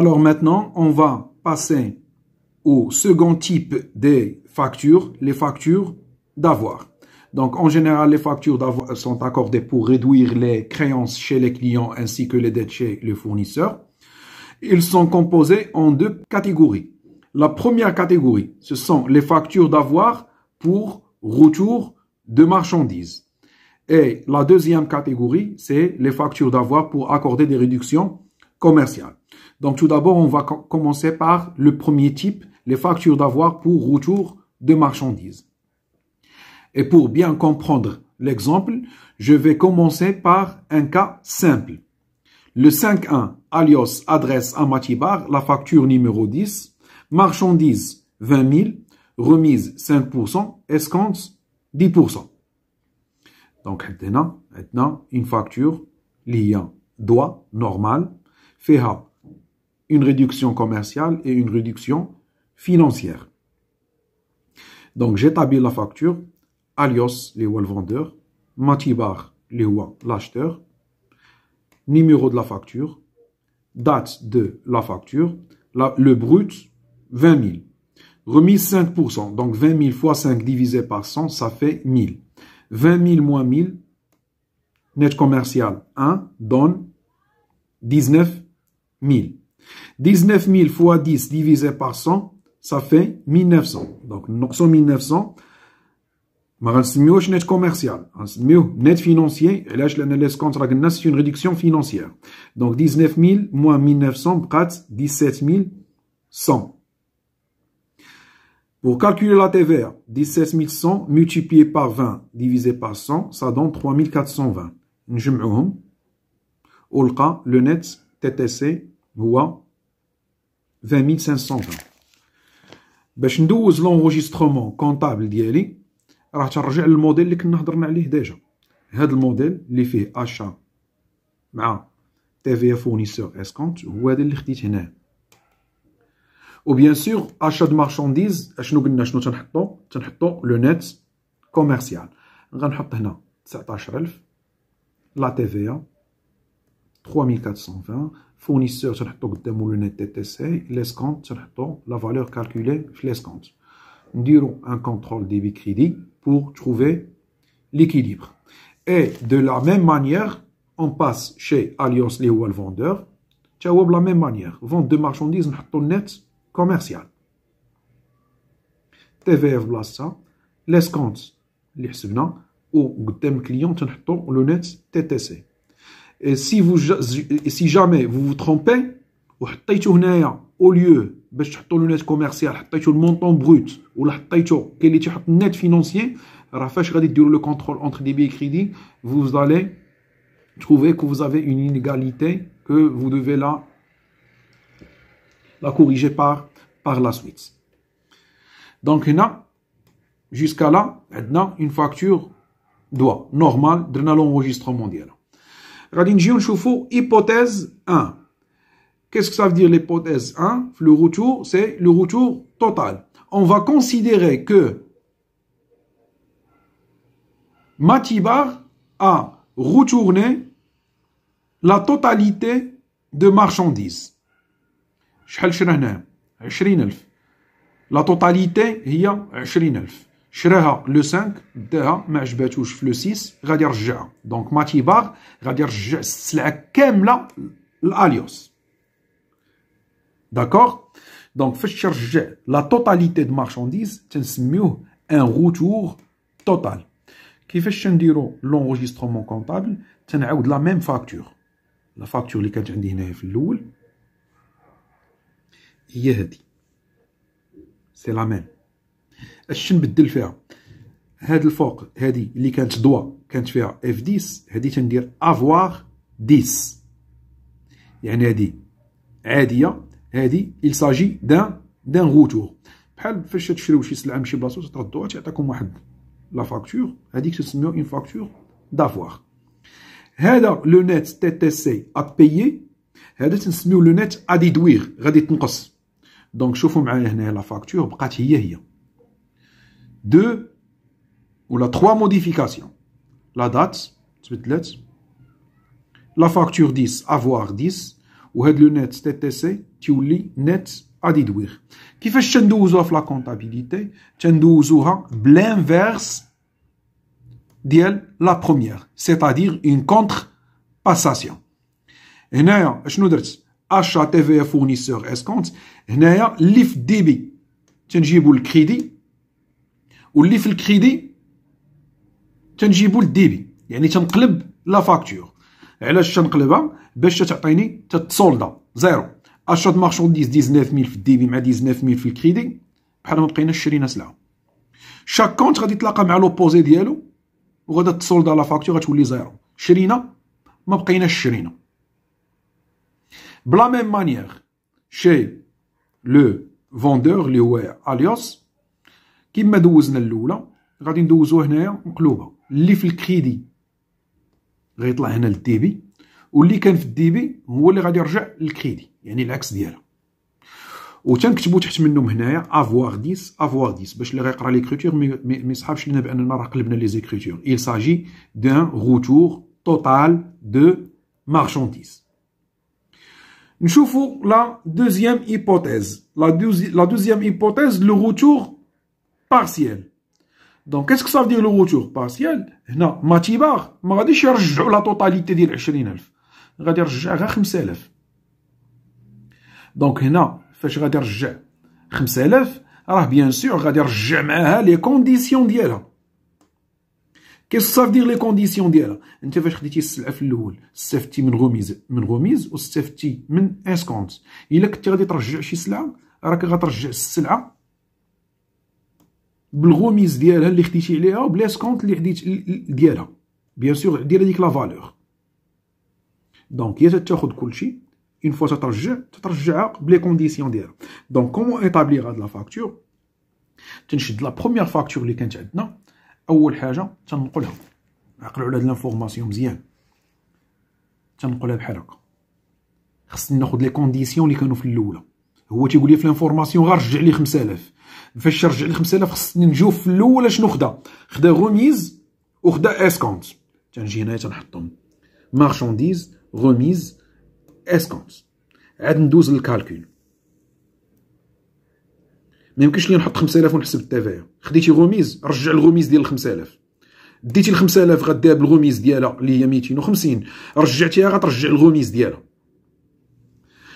Alors maintenant, on va passer au second type des factures, les factures d'avoir. Donc, en général, les factures d'avoir sont accordées pour réduire les créances chez les clients ainsi que les dettes chez les fournisseurs. Ils sont composés en deux catégories. La première catégorie, ce sont les factures d'avoir pour retour de marchandises. Et la deuxième catégorie, c'est les factures d'avoir pour accorder des réductions commerciales. Donc, tout d'abord, on va commencer par le premier type, les factures d'avoir pour retour de marchandises. Et pour bien comprendre l'exemple, je vais commencer par un cas simple. Le 5.1, alias adresse à Matibar, la facture numéro 10, marchandises 20 000, remise 5%, escompte 10%. Donc, maintenant, une facture liée doit normal, fera une réduction commerciale et une réduction financière. Donc, j'établis la facture, alias, les le vendeur, Matibar, l'acheteur, numéro de la facture, date de la facture, le brut, 20 000. Remise 5%, donc 20 000 fois 5 divisé par 100, ça fait 1000. 20 000 moins 1000, net commercial 1, donne 19 000. 19 000 fois 10 divisé par 100, ça fait 1900. Donc, 1900, ما غنسميوش net commercial, غنسميوه net financier, علاش لأن l'escompte راه قلنا c'est une réduction financière. Donc 19 000 moins 1900 بقات 17 100. Pour calculer la TVA, 17 100 multiplié par 20 divisé par 100, ça donne 3420. نجمعوهم ولقى le net TTC هو 20 520. باش ندوز l'enregistrement comptable ديالي راه ترجع للموديل اللي كنا هضرنا عليه ديجا. هذا الموديل اللي فيه اشا مع TVA fournisseur escompte هو هذا اللي خديت هنا. و بيان سور اشا د مارشانديز اشنو قلنا شنو تنحطو لو نت كوميرسيال. غنحط هنا 19000 لا TVA 3420 fournisseur تنحطو قدامو لو نت TTC l'escompte تنحطو لا فالور كالكولي في l'escompte. نديرو un contrôle débit crédit pour trouver l'équilibre. Et de la même manière, on passe chez Alias les ou le vendeur. De la même manière, vente de marchandises, on net commercial. TVF blassa, l'escompte, les حسبنا, ou قدام client, on le net TTC. Et si jamais vous vous trompez, ou حطيتو هنايا au lieu باش تحطوا لو نت كوميرسيال حطيتو المونطون بروت ولا حطيتو كاين اللي تيحط نت فينانسيي راه فاش غادي ديروا لو كونترول انتر ديبي كريدي vous allez trouver que vous avez une inégalité que vous devez la corriger par la suite. Donc هنا jusqu'à là عندنا une facture doit normal درنا l'enregistrement ديالها. غادي نجيو نشوفوا hypothèse 1. Qu'est-ce que ça veut dire l'hypothèse 1? Le retour, c'est le retour total. On va considérer que Matibar a retourné la totalité de marchandises. شحال شرا هنا 20000. La totalité هي 20000. شراها لو 5 داها ما عجباتوش في لو 6 غادي يرجعها. دونك ماتيبار غادي يرجع السلعه كامله لاليوس. D'accord? Donc, faites charger la totalité de marchandises, c'est un retour total. Qui fait نديرو l'enregistrement comptable, تنعاود la même facture. La facture اللي كانت عندي هنايا في الأول هي هذه. C'est la même. اش نبدل فيها؟ هاد الفوق هذه اللي كانت دوا كانت فيها F10 هذه تندير avoir 10. يعني هذه عادية. هذه il s'agit d'un retour. بحال فاش تشريو شي سلعه من شي بلاصه تردوها تعطيكم واحد لا فاكتور هذيك تسميو اون فاكتور دافوار. هذا لو نت تي تي سي ابيي هذا تنسميو لو نت ا ديدوير غادي تنقص. دونك شوفوا معايا هنا لا فاكتور بقات هي دو ولا 3 موديفيكاسيون. لا دات تبدلت لا فاكتور 10 افوار 10 وهاد لو نت تي تي سي تيولي نت ادي دوير. كيفاش تندوزوها في لا كونطابيليتي؟ تندوزوها بلانفيرس ديال لا بروميير، سيتادير اون كونتر باساسيون. هنايا اشنو درت؟ اشا تي في فورنيسور اسكونت. هنايا اللي في الديبي تنجيبو الكريدي، واللي في الكريدي تنجيبو الديبي، يعني تنقلب لا فاكتور. علاش تنقلبها؟ باش تعطيني تتصولدا زيرو. اشات مارشونديز 19000 في الديبي مع 19000 في الكريدي، بحال ما بقيناش شرينا سلعه. شاك كونت غادي تلاقى مع لوبوزي ديالو وغادا تصولدا لا فاكتور غتولي زيرو. شرينا ما بقيناش شرينا. بلا ميم مانيير شي لو فوندور اللي هو اليوس، كيما دوزنا الاولى غادي ندوزوها هنايا مقلوبه. اللي في الكريدي غيطلع هنا للديبي، واللي كان في الديبي هو اللي غادي يرجع للكريدي، يعني العكس ديالها. وتنكتبوا تحت منهم هنايا افوار 10 افوار 10 باش اللي غيقرا ليكريتور ما يصحابش لينا باننا راه قلبنا لي زيكريتور. il s'agit d'un retour total de marchandises. نشوفوا لا دوزيام هيبوثيز. لا دوزيام هيبوثيز لو روتور بارسيال. دونك كيسكو صافي دير لو روتور بارسيال؟ هنا ماتيباغ ما غاديش يرجعوا لا توتاليتي ديال 20000، غادي يرجع غير 5000. دونك هنا فاش غادي يرجع 5000 راه بيان سور غادي يرجع معاها لي كونديسيون ديالها. كيسكو صافي دير لي كونديسيون ديالها؟ انت فاش خديتي السلعه في الاول استفدتي من غوميز واستفدتي من اسكونت. الا كنتي غادي ترجع شي سلعه راك غترجع السلعه بالغوميز ديالها اللي خديتي عليها وبلاسكونت اللي خديت ديالها، بيان سور دير هذيك لا فالور. دونك يا تاخذ كلشي اون فوا تترجعها بلي كونديسيون ديالها. دونك كومون ايطابليغ هاد لا فاكتور؟ تنشد لا بروميير فاكتور اللي كانت عندنا، اول حاجه تنقلها. عقلوا على هاد لانفورماسيون مزيان. تنقلها بحال هكا. خصني ناخذ لي كونديسيون اللي كانوا في الاولى. هو تيقول لي في لانفورماسيون غير رجع لي 5000. فاش ترجع لي 5000 خصني نشوف في الاول شنو خدا غوميز وخدا اسكونت. تنجي هنايا تنحطهم مارشانديز غوميز اسكونت. عاد ندوز للكالكول. ما يمكنش لي نحط 5000 ونحسب التفاهه. خديتي غوميز رجع الغوميز ديال 5000. ديتي ال 5000 غديها بالغوميز ديالها اللي هي 250، رجعتيها غترجع الغوميز ديالها.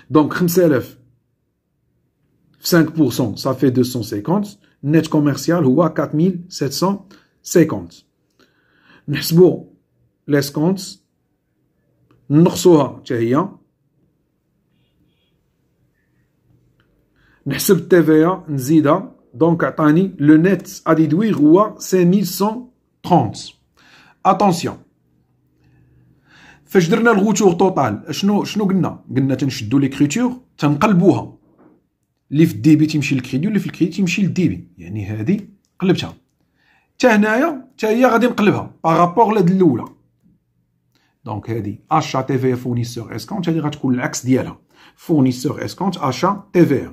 دونك 5000 في 5% صافي 250. النت كوميرسيال هو 4750. نحسبوا ليسكونت نقصوها حتى هي، نحسب التيفيا نزيدها. دونك عطاني لو نت ا ديدوير هو 5130. اتونسيون فاش درنا الغوتور توتال شنو قلنا تنشدو ليكريتور تنقلبوها. اللي في الديبي تيمشي للكريدي واللي في الكريدي تيمشي للديبي، يعني هادي قلبتها. حتى هنايا حتى هي غادي نقلبها بارابور لهاد الاولى. دونك هادي اشا تي في فورنيسور اسكونت، هادي غتكون العكس ديالها فورنيسور اسكونت اشا تي في.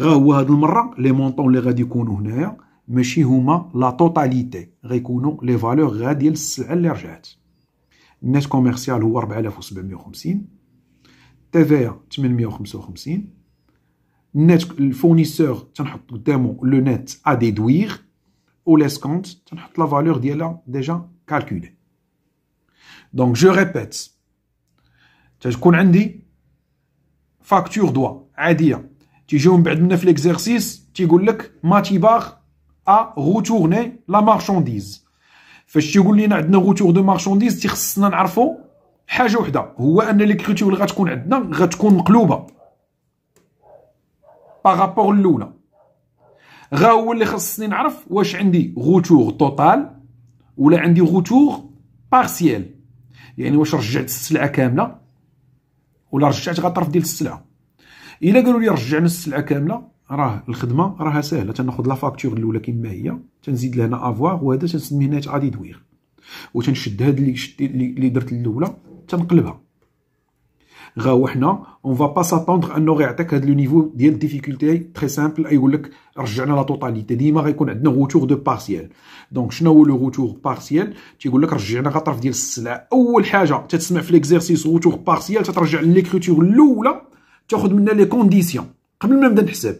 غا هو هاد المره لي مونطون اللي غادي يكونوا هنايا ماشي هما لا توتاليتي، غيكونوا لي فالور غا ديال السلعه اللي رجعت. النت كوميرسيال هو 4750، تي في 855. النت الفورنيسور تنحط قدامو لو نت ا ديدوير، و ليسكونت تنحط لا فالور ديالها ديجا كالكولي. دونك جو ريبيت، تكون عندي فاكتور دوا عاديه تيجيو من بعد منا في ليكزارسيس تيقول لك ماتيباغ ا روتورني لا مارشانديز. فاش تيقول لنا عندنا روتور دو مارشانديز تيخصنا نعرفو حاجه وحده، هو ان ليكريتور اللي غتكون عندنا غتكون مقلوبه بارابور الاولى. غا هو اللي خصني نعرف واش عندي روتور توتال ولا عندي روتور بارسيال، يعني واش رجعت السلعه كامله ولا رجعت غير طرف ديال السلعه. الا قالوا لي رجعنا السلعه كامله راه الخدمه راها ساهله. تناخذ لا فاكتور الاولى كما هي، تنزيد لهنا افوار، وهذا تنسميه نت ا ديدوير، وتنشد هاد اللي درت الاولى تنقلبها. غا حنا اون فا با ساتوندر انه غيعطيك هذا لو نيفو ديال الديفيكولتي تري سامبل، يقول لك رجعنا لا توتاليتي. ديما غيكون عندنا روتور دو بارسيال. دونك شنو هو لو روتور بارسيال؟ تيقول لك رجعنا غا طرف ديال السلعه. اول حاجه تتسمع في ليكزارسيس روتور بارسيال، تترجع ليكريتور الاولى، تاخذ منها لي كونديسيون قبل ما نبدا نحسب.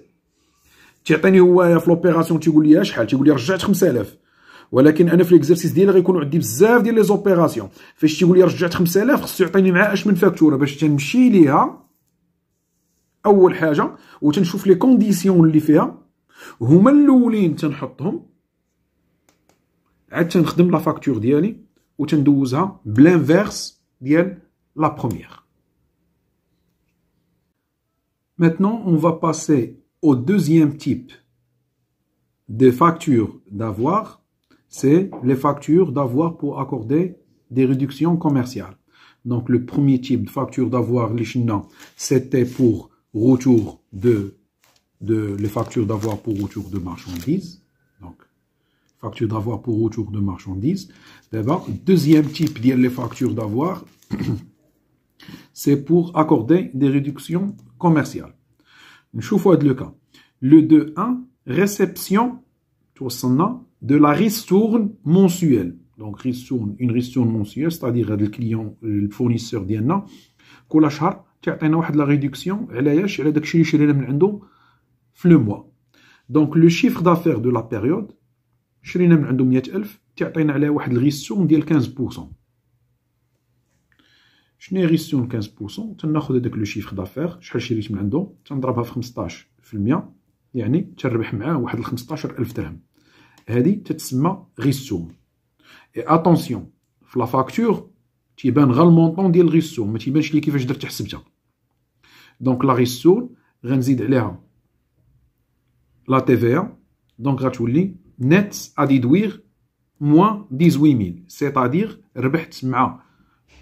تيعطيني هو في لوبيراسيون تيقول لي شحال، تيقول لي رجعت 5000، ولكن انا في ليكزارسيس ديالي غيكونوا عندي بزاف ديال لي زوبيراسيون. فاش تيقول لي رجعت 5000 خصو يعطيني معاه اش من فاكتوره باش تنمشي ليها اول حاجه وتنشوف لي كونديسيون اللي فيها هما الاولين تنحطهم، عاد تنخدم لا فاكتور ديالي وتندوزها بلانفيرس ديال لا بروميير. Maintenant, on va passer au deuxième type de factures d'avoir. C'est les factures d'avoir pour accorder des réductions commerciales. Donc, le premier type de facture d'avoir, c'était pour retour les factures d'avoir pour retour de marchandises. Donc, facture d'avoir pour retour de marchandises. D'abord, deuxième type les factures d'avoir, c'est pour accorder des réductions commerciales. نشوفوا هذا لو كا. Le 2.1, réception de la ristourne mensuelle. Donc, ristourne, une ristourne mensuelle, c'est-à-dire le client, le fournisseur ديالنا كل شهر تعطينا واحد لا ريدكسيون علاش على داكشي اللي شرينا من عنده في لو موا. دونك لو شيفر دافير دو لا بيريود شرينا من عنده 100000 تعطينا عليه واحد الريستورن ديال 15%. شنو هي ريستورن 15%؟ تناخذ هذاك لو شيفر دافير شحال شريت من عنده تنضربها في 15%، يعني تربح معاه واحد 15000 درهم. هذه تتسمى ريستورن. اي اتونسيون في لا فاكتور تيبان غير المونطون ديال الريستورن، ما تيبانش لي كيفاش درت حسبتها. دونك لا ريستورن غنزيد عليها لا تي في ا، دونك غتولي نيت ا ديدوير موان 18000، سيتادير ربحت مع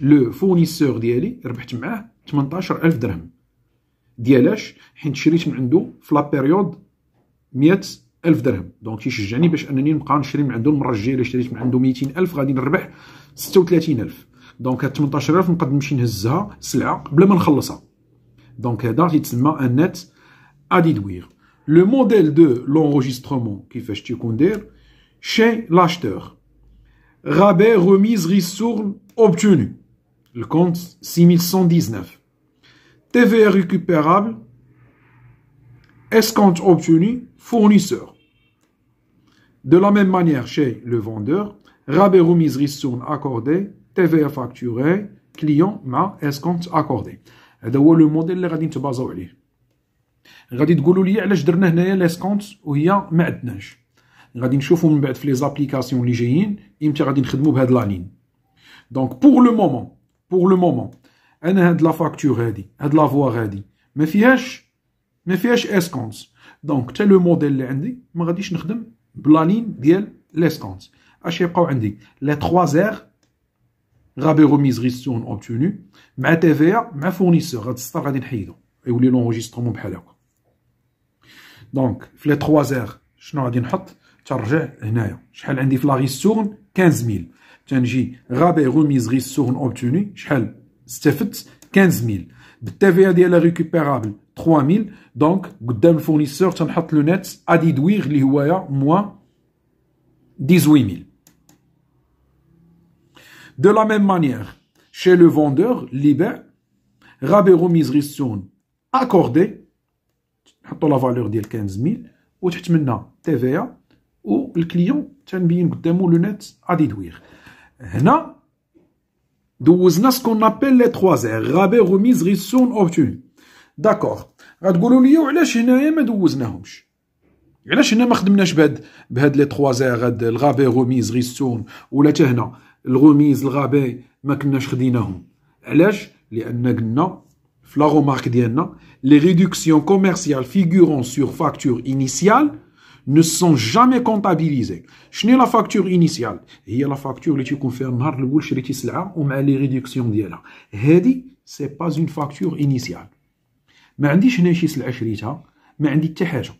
لو فورنيسور ديالي ربحت معاه 18000 درهم. ديالاش؟ حيت شريت من عنده في لا بيريود 100000 درهم، دونك تيشجعني باش انني نبقى نشري من عنده المره الجايه. الا شريت من عنده 200000 غادي نربح 36000. دونك هاد 18000 نقدر نمشي نهزها سلعه قبل ما نخلصها. دونك هذا تيتسمى ان نت ا ديدوير. لو موديل دو لونجسترومون كيفاش تيكون داير؟ شي لاشتور رابي remise ristourne obtenu. Le compte 6119. TVA récupérable, escompte obtenu, fournisseur. De la même manière chez le vendeur, rabais remise ristourne accordé, TVA facturé, client ma escompte accordé. هذا هو لو موديل اللي غادي نتبازاو عليه. غادي تقولوا لي علاش درنا هنايا لاسكونت وهي ما عندناش. غادي نشوفوا من بعد في لي زابليكاسيون اللي جايين امتى غادي نخدموا بهاد لا لين. دونك بور لو مومون انا هاد لا فاكتور هادي هاد لافوار هادي ما فيهاش اسكونت. دونك حتى لو موديل اللي عندي ما غاديش نخدم بلا لين ديال لاسكونت. اش يبقاو عندي لي 3 زير رابي روميز ريستورن اوبتونو مع تي في ا مع فورنيسور. هاد السطر غادي نحيدو يولي لونجسترومون بحال هكا. دونك في لي 3 زير شنو غادي نحط؟ ترجع هنايا شحال عندي في لا ريستورن 15000. تنجي رابي روميز ريستورن اوبتوني شحال استفدت 15000 بالتي في ا ديالها ريكوبيرابل 3000. دونك قدام الفورنيسور تنحط لو نت ا ديدوير اللي هو موان 18000. De la même manière, chez le vendeur, اللي باع رابي روميز ريستورن اكوردي نحطو لا فالور ديال 15000 وتحت منها تي في ا والكليون تنبين قدامو لو نت ا ديدوير. هنا دوزنا سكون ابل لي 3 زير رابي روميز ريستورن اوبتوني. داكوغ غتقولوا لي وعلاش هنايا ما دوزناهمش؟ علاش هنا ما خدمناش بهاد لي 3 زير هاد الغابي روميز ريستورن ولا حتى هنا الغوميز الغابي ما كناش خديناهم؟ علاش؟ لان قلنا في لا رومارك ديالنا لي ريدكسيون كوميرسيال فيغورون سور فاكتور انيسيال ne sont jamais comptabilisés. شنو لا فاكتور انيسيال؟ هي لا فاكتور اللي تيكون فيها النهار الاول شريتي سلعه ومع لي ريدكسيون ديالها. هادي سي با اون فاكتور انيسيال. ما عنديش هنا شي سلعه شريتها، ما عندي حتى حاجه،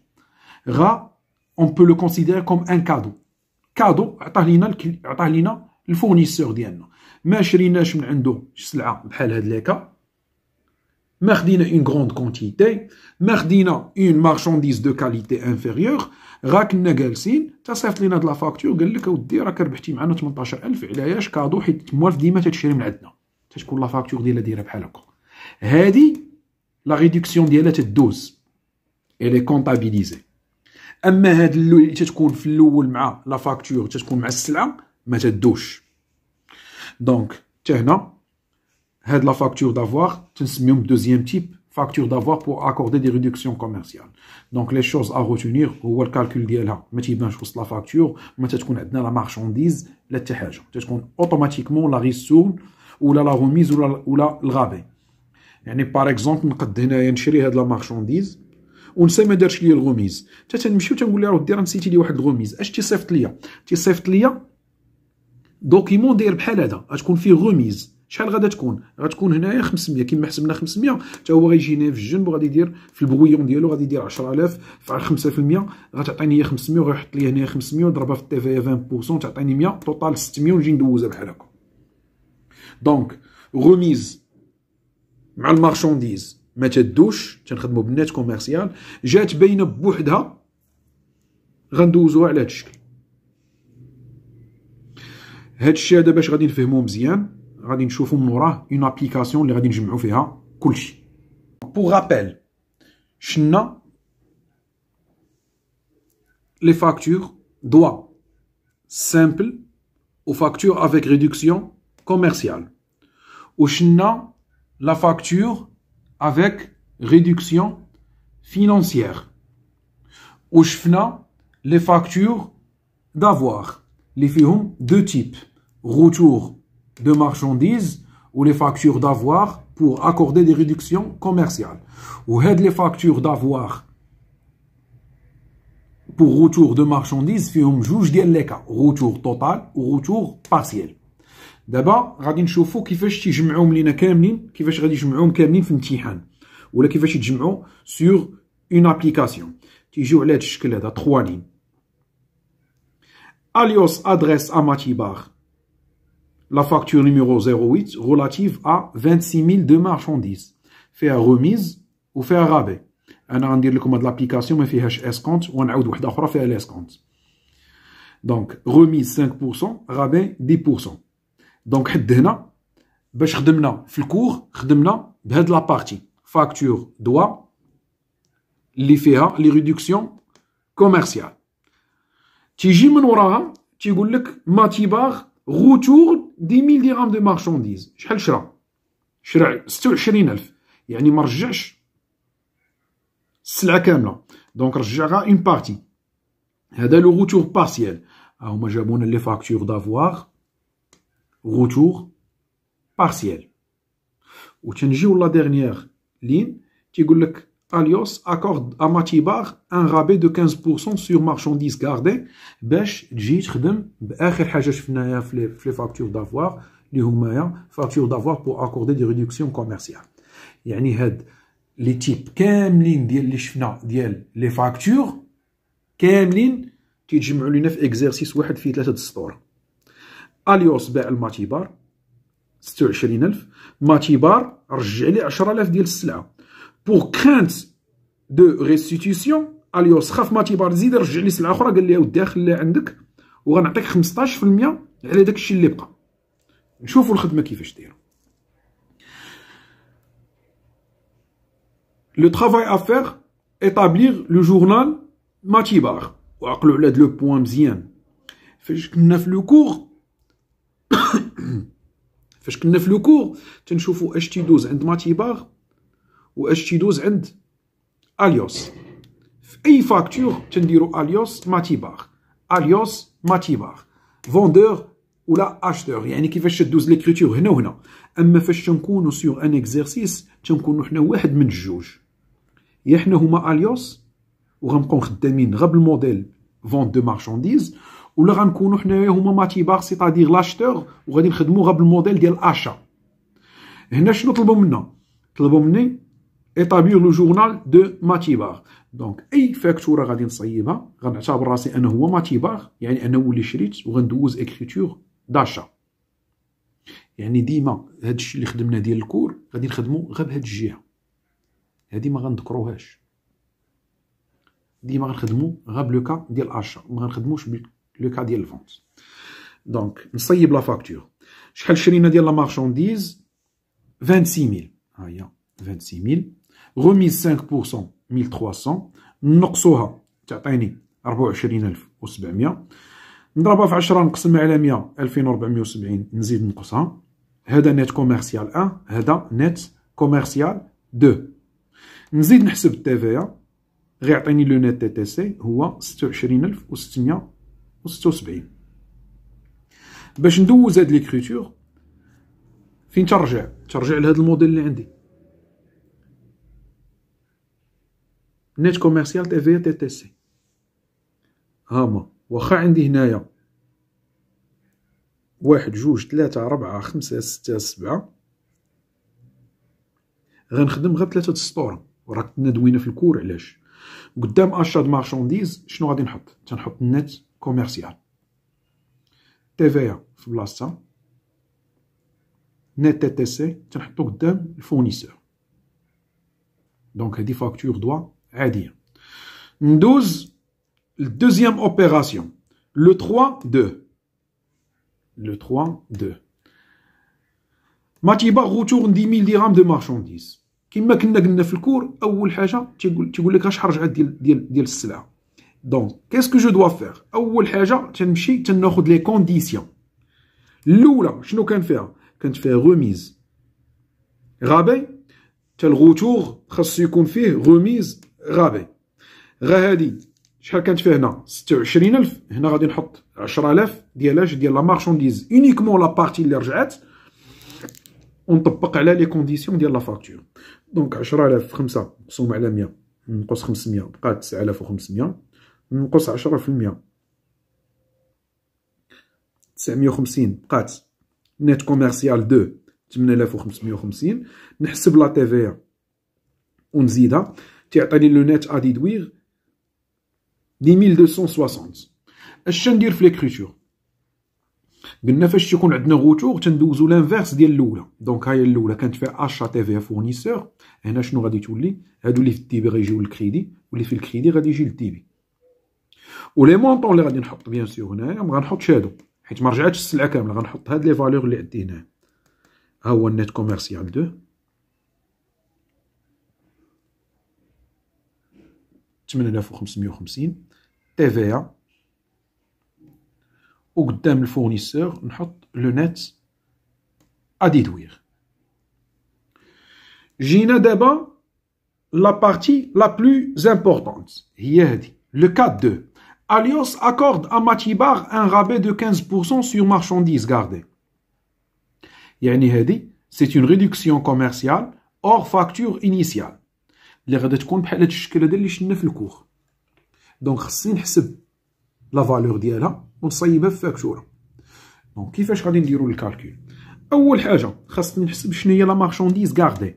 غا اون بو لو كونسيدير كوم ان كادو عطاه لينا الفورنيسور ديالنا. ما شريناش من عنده سلعه بحال هاد ليكا، ما خدينا اون غروند كونتيتي، ما خدينا اون مارشانديز دو كاليتي انفيريور، غا كنا جالسين تصيفط لينا هاد لا فاكتور قال لك اودي راك ربحتي معنا 18000 علاش كادو حيت موالف ديما تتشري من عندنا، تتكون لا فاكتور ديالها دايره بحال هكا. هادي لا ريدكسيون ديالها تدوز الي كونطابيليزي. اما هاد اللي تتكون في الاول مع لا فاكتور تتكون مع السلعه ما تدوش. دونك حتى هنا هاد لا فاكتور دافوار تنسميهم دوزيام تيب فاكتور دافوار بور اكوردي دي ريدكسيون كوميرسيال. دونك لي شوز ا روتونير هو الكالكول ديالها ما تيبانش وسط لا فاكتور، ما تتكون عندنا لا مارشانديز لا حتى حاجه، تتكون اوتوماتيكمون لا ريسون ولا لا روميز ولا الغابي. يعني باغ اكزومبل نقد هنايا نشري هاد لا مارشانديز ونسى ما دارش ليا الغوميز، حتى تنمشيو تنقول لها ودي راه نسيتي لي واحد الغوميز. اش تيصيفط ليا؟ تيصيفط ليا دوكيمون داير بحال هذا، غتكون فيه غوميز. شحال غادا تكون؟ غتكون هنايا 500 كيما حسبنا 500، حتى هو غيجي هنا في الجنب وغادي يدير في البغويون ديالو غادي يدير 10000 فعل 5%، غتعطيني هي 500 وغيحط لي هنا 500 وضربها في التيفايا 20% تعطيني 100، توتال 600 ونجي ندوزها بحال هكا. دونك غوميز مع المارشانديز ما تدوش، تنخدموا بالنات كوميرسيال. جات باينه بوحدها غندوزوها على هاد الشكل. هاد الشيء هذا باش غادي نفهموه مزيان غادي نشوفوا من وراه اون ابليكاسيون اللي غادي نجمعوا فيها كلشي. بوغ رابيل شنا لي فاكتور دوا سامبل و فاكتور افيك ريدكسيون كوميرسيال، وشنا لا فاكتور افيك ريدكسيون فينانسيير، وشفنا لي فاكتور دافوار اللي فيهم دو تيب روتور de marchandises ou les factures d'avoir pour accorder des réductions commerciales. Ou les factures d'avoir pour retour de marchandises فيهم جوج ديال لي كا، retour total و retour partiel. دابا غادي نشوفوا كيفاش تيجمعوهم لينا كاملين، كيفاش غادي يجمعوهم كاملين في الامتحان، ولا كيفاش يتجمعوا sur une application. تيجيو على هذا الشكل هذا 3 لين. Alios adresse à Matibar la facture numéro 08 relative à 26 000 de marchandises. فيها remise و فيها rabais. أنا غندير لكم هاد لابليكاسيون ما فيهاش اسكونت ونعاود وحدة أخرى فيها الاسكونت. دونك remise 5%، rabais 10%. دونك حد هنا باش خدمنا في الكور خدمنا بهاد لابارتي فاكتور دوا اللي فيها لي ريدكسيون كوميرسيال. تيجي من وراها تيقول لك ماتيباغ روتور 10 000 درهم دو مارشانديز. شحال شرا؟ شرا 26000، يعني ما رجعش السلعه كامله، دونك رجع غا اون بارتي. هذا لو روتور بارسيال. ها هما جابونا لي فاكتور دافوار روتور بارسيال. و تنجيو لا ديرنيير لين تيقول لك Alios accorde à Matibar un rabais de 15% sur marchandises gardées باش تجي تخدم باخر حاجه شفناها في لي فاكتور دافوار اللي هما فاكتور دافوار بور اكوردي دي ريدكسيون كوميرسيال. يعني هاد لي تيب كاملين ديال اللي شفنا ديال لي فاكتور كاملين تيتجمعوا لينا في اكزرسيس واحد فيه 3 السطور. اليوس باع الماتيبار 26000، ماتيبار رجع لي 10000 ديال السلعه. بور كرانت دو ريستيتيسيون اليوس خاف ماتيبار زيد رجع لي سلعه اخرى، قال لي اودي خليها عندك وغنعطيك 15% على داك الشيء اللي بقى. نشوفوا الخدمه كيفاش دايره. لو طرافاي ا فير établir لو جورنال ماتيبار. وعقلوا على هاد لو بوان مزيان. فاش كنا في لو كور تنشوفوا اش تيدوز عند ماتيبار واش تيدوز عند اليوس. في اي فاكتور تنديرو اليوس ماتيبار، اليوس ماتيبار، فوندور ولا اشتور، يعني كيفاش تدوز ليكريتور هنا وهنا. اما فاش تنكونوا سيغ ان اكزرسيس تنكونوا حنا واحد من الجوج، يا حنا هما اليوس وغنبقاو خدامين غير بالموديل فونت دو مارشانديز، ولا غنكونوا حنايا هما ماتيبار سيتادير لاشتور وغادي نخدموا غير بالموديل ديال اشا. هنا شنو طلبوا منا؟ طلبوا مني établir لو جورنال دو ماتيبار. دونك اي فاكتوره غادي نصيبها غنعتبر راسي انا هو ماتيبار، يعني انا هو اللي شريت وغندوز اكريتور داشا. يعني ديما هادشي اللي خدمنا ديال الكور غادي نخدمو غير بهاد الجهه. هادي ما غنذكروهاش، ديما غنخدمو غير بلوكا ديال الاشا، ما غنخدموش بلوكا ديال الفونت. دونك نصيب لا فاكتور. شحال شرينا ديال لا مارشانديز؟ 26000. ها هي 26000. غوميز 5% 1300، نقصوها تعطيني 24700. نضربها في 10 نقسم على 100 2470، نزيد نقصها. هذا نت كوميرسيال 1، هذا نت كوميرسيال 2. نزيد نحسب التي في غيعطيني لو نت تي تي سي هو 26676. باش ندوز هاد ليكريتور فين ترجع لهاد الموديل اللي عندي، نت كوميرسيال تي في تي تي سي. هاهما واخا عندي هنايا 1 2 3 4 5 6 7، غنخدم غير 3 السطور، وراك ندوينا في الكور. علاش؟ قدام اشاد مارشانديز شنو غادي نحط؟ تنحط نت كوميرسيال، تي في في بلاصتها، نت تي تي سي تنحطو قدام الفورنيسور. دونك هادي فاكتور دوا عاديه. ندوز للدوزيام اوبيراسيون، لو 3 2. لو 3 2 ماتيبا غوتور 10000 درهم دو مارشانديز. كما كنا قلنا في الكور، اول حاجه تيقول لك شحال رجعت ديال السلعه. دونك كيسكو جو دوا فيغ؟ اول حاجه تنمشي تناخذ لي كونديسيون. الاولى شنو كان فيها؟ كانت فيها غوميز غابي، تا الغوتور خاصو يكون فيه غوميز غابي. غا هادي شحال كانت فيه هنا؟ 26000. هنا غادي نحط 10000 ديال لا مارشانديز اونيكمون لا بارتي اللي رجعت، ونطبق على لي كونديسيون ديال لا فاكتور. دونك 10000 في 5 مقسوم على 100 نقص 500 بقات 9500، نقص 10% 950 بقات نت كوميرسيال 2 8550. نحسب لا تي في ونزيدها، تعطيني لو نت ا ديدويغ 10260. اش ندير في ليكريتور؟ قلنا فاش تيكون عندنا غوتور تندوزو لانفيرس ديال الاولى. دونك هاهي الاولى كانت فيها اشا تي في فورنيسور، هنا شنو غادي تولي؟ هادو اللي في الديبي غيجيو للكريدي، واللي في الكريدي غادي يجي للديبي. ولي مونطون اللي غادي نحط بيان سور هنايا ما غنحطش هادو، حيت ما رجعتش السلعه كامله، غنحط هاد لي فالور اللي عندي هنا. ها هو النت كوميرسيال 2 8550 تي في، وقدام الفورنيسور نحط لو نت ا ديدويغ. جينا دابا لا بارتي لا بلو امبورطونت، هي هادي لو كا 2. Alios accorde à Matibar un rabais de 15% sur marchandises gardées. يعني هادي c'est une réduction commerciale hors facture initiale اللي غادا تكون بحال هاد الشكل هذا اللي شفنا في الكور. دونك خصني نحسب لا فالور ديالها ونصايبها في فاكتوره. دونك كيفاش غادي نديرو الكالكول؟ اول حاجه خاصني نحسب شنو هي لا مارشانديز غاردي،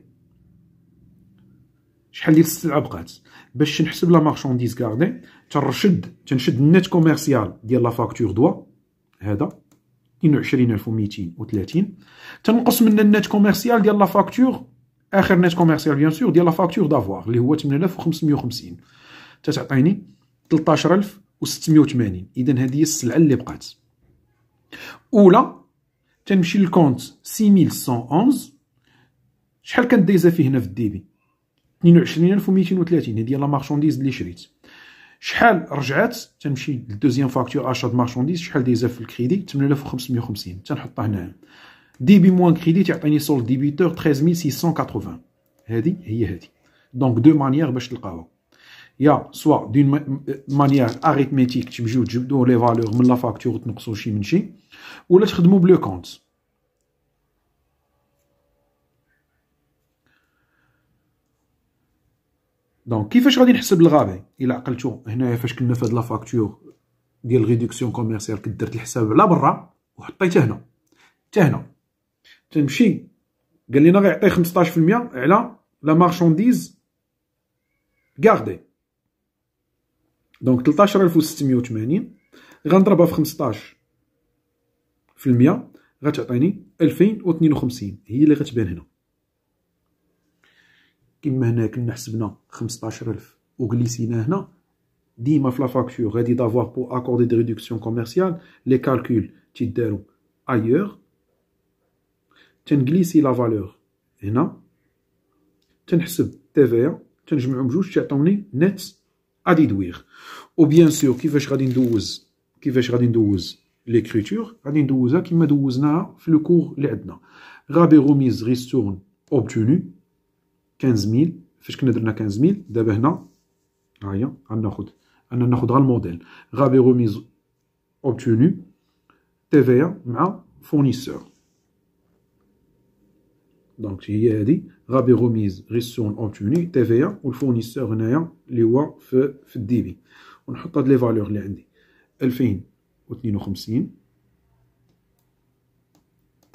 شحال ديال السلعه بقات. باش نحسب لا مارشانديز غاردي تنشد النت كوميرسيال ديال لا فاكتور دوا، هذا 22230، تنقص من النت كوميرسيال ديال لا فاكتور، اخر نت كوميرسيال بيان سور ديال لا فاكتور دافوار اللي هو 8550، تتعطيني 13680. اذا هذه هي السلعه اللي بقات. اولا تنمشي للكونت 6111، شحال كانت دايزه فيه هنا في الديبي؟ 22230، هذه هي لا مارشانديز اللي شريت. شحال رجعت؟ تنمشي للدوزيام فاكتور اشا د مارشانديز، شحال دايزه في الكريدي؟ 8550، تنحطها هنايا. ديبي موان كريدي تعطيني سولد ديبيتور 13680. هذه هي هذه. دونك دو مانيير باش تلقاوها، يا سوا دون مانيير اريتميتيك تمشيو تجبدو لي فالور من لا فاكتور وتنقصو شي من شي، ولا تخدمو بلو كونت. دونك كيفاش غادي نحسب الغابي؟ الا عقلتو هنايا فاش كنا في هاد لا فاكتور ديال ريدكسيون كوميرسيال كنت درت الحساب على برا وحطيته هنا، حتى هنا تنمشي قال لنا غيعطي 15% على لا مارشانديز غاردي. دونك 13680 غنضربها في 15% غتعطيني 2052، هي اللي غتبان هنا. كيما هنا كنا حسبنا 15000 وغليسينا هنا. ديما في لا فاكتور غادي دافوار بو اكوردي دي ريدكسيون كوميرسيال لي كالكول تيدارو ايور. تنغليسي لا فالور هنا، تنحسب TVA، تنجمعهم بجوج تعطوني نت اديدوير. و بيان سور كيفاش غادي ندوز ليكريتور، غادي ندوزها كيما دوزناها في لو كور اللي عندنا. غابي روميز ريستورن اوبتونو 15000. فاش كنا درنا 15000 دابا هنا ها هي غناخد غا الموديل. غابي روميز اوبتونو TVA مع فورنيسور. دونك هي هادي غابي روميز ريستورن اوبتونو TVA والفورنيسور هنايا اللي هو في الديبي. ونحط هاد لي فالور اللي عندي 2052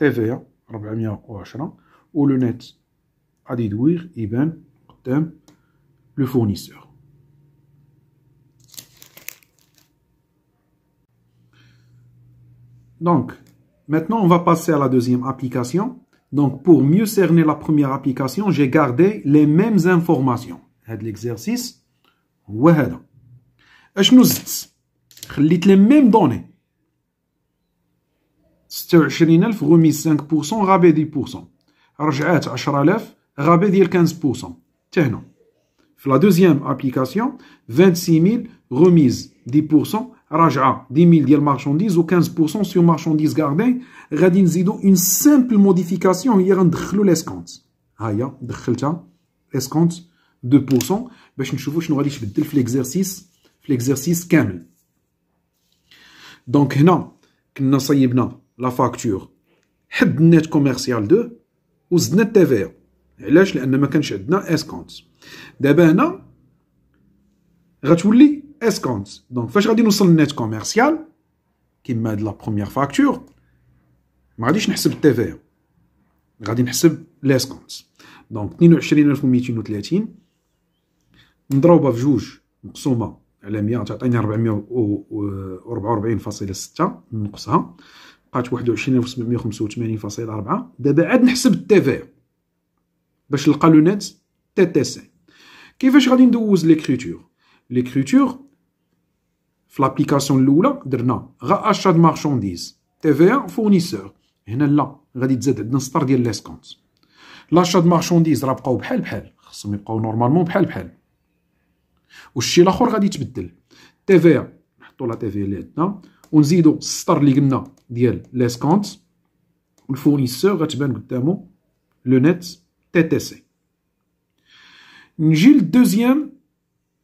TVA 410 و لو نت غادي يدوير يبان قدام لو فورنيسور. Donc, maintenant, on va passer à la deuxième application. Donc, pour mieux cerner la première application, j'ai gardé les mêmes informations. هاد l'exercice هو هذا. اشنو زدت؟ خليت les mêmes données. 26000 غوميز 5% غابي 10%. رجعات 10000 غابي ديال 15%. حتى هنا. في لا دوزيام ابليكاسيون 26000 غوميز 10%. راجعه 10000 ديال مارشانديز و 15% سور مارشانديز كاردي. غادي نزيدو اون سامبل موديفيكاسيون هي غندخلو ليسكونت. ها هي دخلتها ليسكونت 2% باش نشوفو شنو غادي يتبدل في ليكزارسيس كامل. دونك هنا كنا صيبنا لا فاكتور حد النيت كوميرسيال 2 وزدنا التيفيا. علاش؟ لان ما كانش عندنا اسكونت. دابا هنا غتولي اسكونت. دونك فاش غادي نوصل للنيت كوميرسيال كيما هاد لا بروميير فاكتور ما غاديش نحسب التيفيا، غادي نحسب ليسكونت. دونك 22230 نضربها في جوج مقسومه على 100 تعطيني 444.6 نقصها بقات 21785.4. دابا عاد نحسب التيفيا باش نلقى لو نت TTC. كيفاش غادي ندوز ليكريتور؟ ليكريتور في لابليكاسيون الاولى درنا غا اشاد مارشانديز TVA فورنيسور. هنا لا غادي تزاد عندنا سطر ديال ليسكونت. لاشاد مارشانديز راه بقاو بحال خصهم يبقاو نورمالمون بحال. والشي الاخر غادي يتبدل. TVA نحطو لا TVA اللي عندنا ونزيدو السطر اللي قلنا ديال ليسكونت والفورنيسور غتبان قدامو لو نت TTC. نجي للدوزيام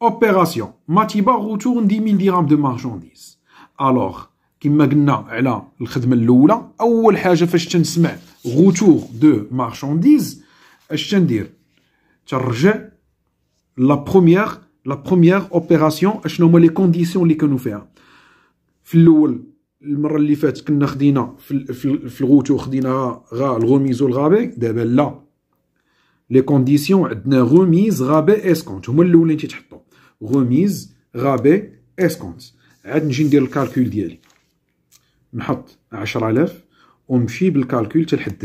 اوبيراسيون ماتيبا روتورن 10000 درهم دو مارشانديز. الوغ كما قلنا على الخدمه الاولى، اول حاجه فاش تنسمع روتور دو مارشانديز اش تندير؟ ترجع لا بروميير اوبيراسيون. اشنو هما لي كونديسيون اللي كانوا فيها في الاول؟ المره اللي فاتت كنا خدينا في الروتور خدينا غا الغوميز والغابي. دابا لا، لي كونديسيون عندنا غوميز غابي اسكونت هما الاولين تيتحطوا. غوميز غابي اسكونت. عاد نجي ندير الكالكول ديالي، نحط 10000 ونمشي بالكالكول تلحد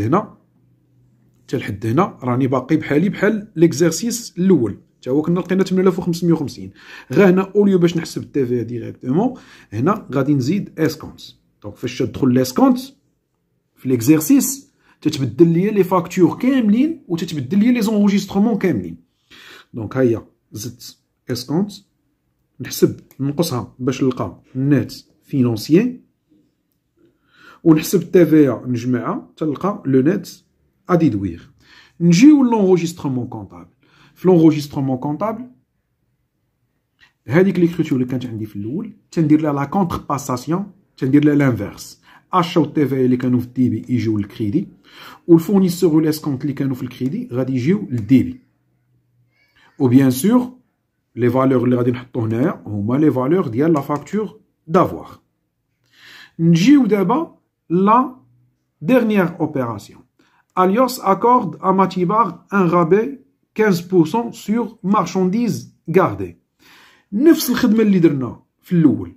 هنا راني باقي بحال ليكزارسيس الاول تا هو كنا لقينا 8550. غا هنا اوليو باش نحسب التيفي ديريكتومون هنا غادي نزيد اسكونت. دونك فاش تدخل لاسكونت في ليكزارسيس تتبدل ليا لي فاكتور كاملين وتتبدل ليا لي زونجسترومون كاملين. دونك هيا زدت اسكونت نحسب نقصها باش نلقى نت فينونسيي ونحسب التيفيا نجمعها تلقى لو نت اديدوير. نجيو لونجسترومون كونطابل. في لونجسترومون كونطابل هذيك ليكريتور اللي كانت عندي في الاول تندير لها لا كونتر باساسيون، تندير لها لانفيرس. اشا و تيفي اللي كانوا في الديبي يجيو للكريدي والفورنيسور والاسكونت اللي كانوا في الكريدي غادي يجيو للديبي. و بيان سور لي فالور اللي غادي نحطو هنايا هما لي فالور ديال لا فاكتور دافوار. نجيو دابا لا ديرنيير اوبيراسيون. Alios accorde à Matibar un rabais 15% sur marchandises gardées. نفس الخدمة اللي درنا في الأول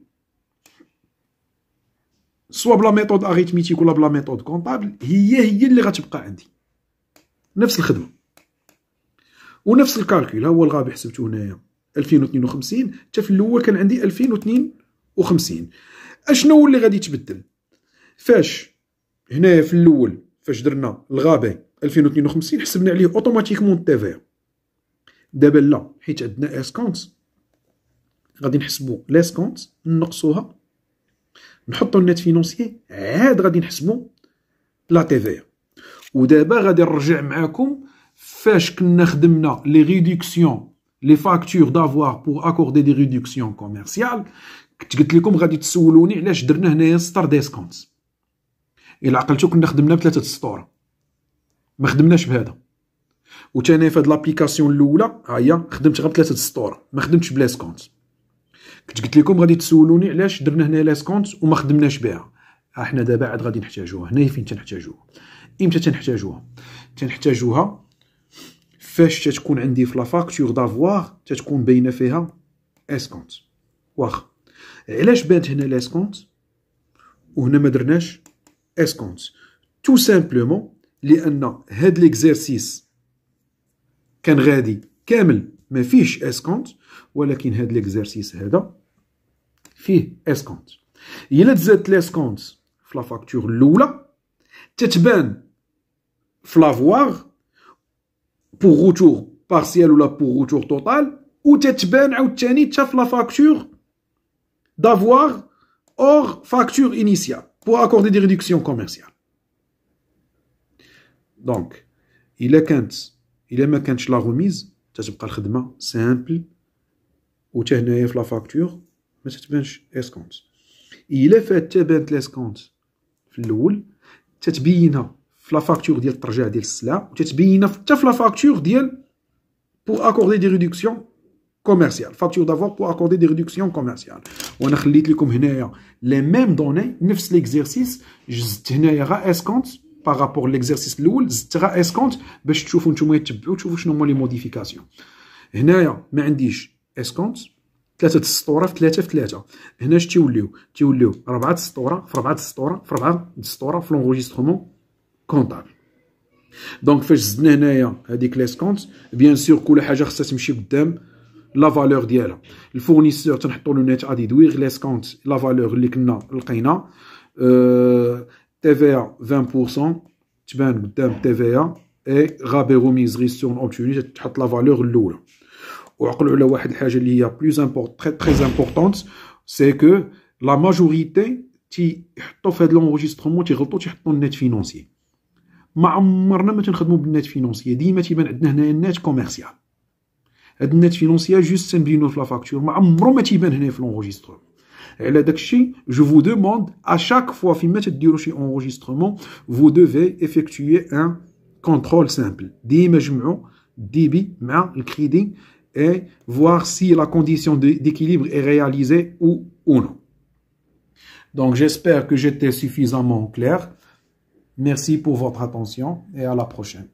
سوا بلا ميثود اريتميتيك ولا بلا ميثود كونطابل هي اللي غتبقى عندي نفس الخدمة. ونفس الكالكول ها هو الغابي حسبته هنايا 2052 حتى في الاول كان عندي 2052. اشنو اللي غادي يتبدل؟ فاش هنايا في الاول فاش درنا الغابي 2052 حسبنا عليه اوتوماتيكمون تي في. دابا لا، حيت عندنا اسكونت غادي نحسبوا لاسكونت نقصوها نحطوا النت فينونسيي عاد غادي نحسبوا لا تي في. ودابا غادي نرجع معاكم فاش كنا خدمنا لي ريدكسيون لي فاكتور دافوار بور اكوردي دي ريدكسيون كوميرسيال. كنت قلت لكم غادي تسولوني علاش درنا هنايا ستار ديسكونت. الا عقلتو كنا خدمنا بثلاثه سطور ما خدمناش بهذا. وثاني في هاد لابليكاسيون الاولى ها هي خدمت غير بثلاثه سطور ما خدمتش بلاسكونت. كنت قلت لكم غادي تسولوني علاش درنا هنا لاسكونت وما خدمناش بها. احنا دابا عاد غادي نحتاجوها. هنايا فين تنحتاجوها؟ امتى تنحتاجوها؟ تنحتاجوها فاش تتكون عندي في لا فاكتور دافوار تتكون باينه فيها اسكونت. واخا علاش بانت هنا لاسكونت وهنا ما درناش اسكونت؟ تو سامبلومون لان هاد ليكزارسيس كان غادي كامل ما فيهش اسكونت، ولكن هاد ليكزارسيس هذا فيه اسكونت. الا تزادت لاسكونت في لا فاكتور الاولى تتبان في لافواغ بور روتور بارسيال ولا بور روتور توتال، و تتبان عاوتاني حتى في لا فاكتور دافواغ اور فاكتور انيسيال بور اكوردي دي ريدكسيون كوميرسيال. دونك الا ما كانتش لا غوميز تتبقى الخدمه سامبل، و حتى هنايا في لا فاكتور ما تتبانش اسكونت. الا فات تبانت لاسكونت في الاول تتبينها في لا فاكتور ديال الترجيع ديال السلعه، وتتبينها حتى في لا فاكتور ديال بور اكوردي دي ريدكسيون كوميرسيال، فاكتور دافوار بور اكوردي دي ريدكسيون كوميرسيال. وانا خليت لكم هنايا لي ميم دوني نفس ليكزارسيس، زدت هنايا غا اسكونت بارابور ليكزارسيس الاول، زدت غا اسكونت باش تشوفوا نتوما تتبعوا تشوفوا شنو هما لي موديفيكاسيون. هنايا ما عنديش اسكونت، ثلاثه السطوره في ثلاثه في ثلاثه. هنا اش تيوليو 4 السطوره في 4 السطوره في 4 السطوره في لونغوجيسترومون كونطابل. دونك فاش زدنا هنايا هذيك لاسكونت بيان سور كل حاجه خصها تمشي قدام لا فالور ديالها. الفورنيسور تنحطوا له نيت غادي يدوير لاسكونت لا فالور اللي كنا لقينا تي في 20% تبان قدام تي في اي غابي روميز ريستورن اوبتوني تحط لا فالور الاولى. وعقلوا على واحد الحاجه اللي هي بلوز تري امبورطونت، سي كو لا ماجوريتي تيحطوا في هاد لونجسترومون تيغلطوا تيحطوا النت فينونسي. ما عمرنا ما تنخدموا بالنت فينونسي، ديما تيبان عندنا هنايا النت كوميرسيال. هاد النت فينونسيال جوست تنبينوه في لا فاكتور، ما عمرو ما تيبان هنا في لونجسترومون. على داكشي جو فو دوموند ا شاك فوا فيما تديروا شي انجسترومون فو دوفي افيكتوي ان كونترول سامبل. ديما جمعوا الديبي مع الكريدي et voir si la condition d'équilibre est réalisée ou non. Donc j'espère que j'étais suffisamment clair. Merci pour votre attention et à la prochaine.